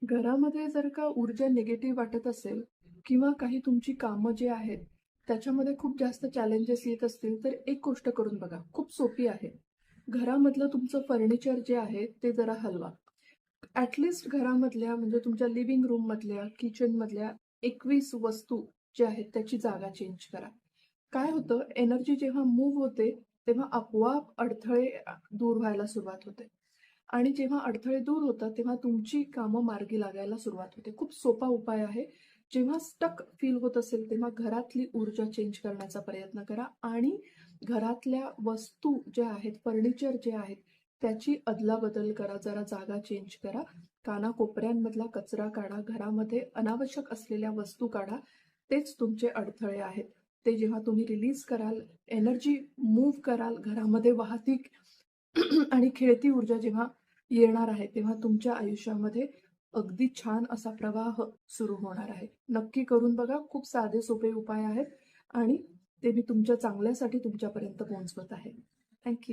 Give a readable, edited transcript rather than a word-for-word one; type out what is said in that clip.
घरामध्ये जर का ऊर्जा निगेटिव्ह वाटत असेल किंवा काही तुमची कामं जी आहेत, त्याच्यामध्ये खूप जास्त चॅलेंजेस येत असतील, तर एक गोष्ट करून बघा, खूप सोपी आहे. घरामधलं तुमचं फर्निचर जे आहे, ते जरा हलवा. ॲट घरामधल्या म्हणजे तुमच्या लिव्हिंग रूममधल्या, किचनमधल्या 21 वस्तू ज्या आहेत, त्याची जागा चेंज करा. काय होतं, एनर्जी जेव्हा मूव्ह होते, तेव्हा आपोआप अडथळे दूर व्हायला सुरुवात होते. आणि जेव्हा अडथळे दूर होतात, तेव्हा तुमची कामं मार्गी लागायला सुरुवात होते. खूप सोपा उपाय आहे. जेव्हा स्टक फील होत असेल, तेव्हा घरातली ऊर्जा चेंज करण्याचा प्रयत्न करा आणि घरातल्या वस्तू ज्या आहेत, फर्निचर जे आहेत, त्याची अदलाबदल करा. जरा जागा चेंज करा. कानाकोपऱ्यांमधला कचरा काढा. घरामध्ये अनावश्यक असलेल्या वस्तू काढा. तेच तुमचे अडथळे आहेत. ते जेव्हा तुम्ही रिलीज कराल, एनर्जी मूव्ह कराल, घरामध्ये वाहती आणि खेळती ऊर्जा जेव्हा येणार आहे, तेव्हा तुमच्या आयुष्यामध्ये अगदी छान असा प्रवाह सुरू होणार आहे. नक्की करून बघा. खूप साधे सोपे उपाय आहेत आणि ते मी तुमच्या चांगल्यासाठी तुमच्यापर्यंत पोहोचवत आहे. Thank you.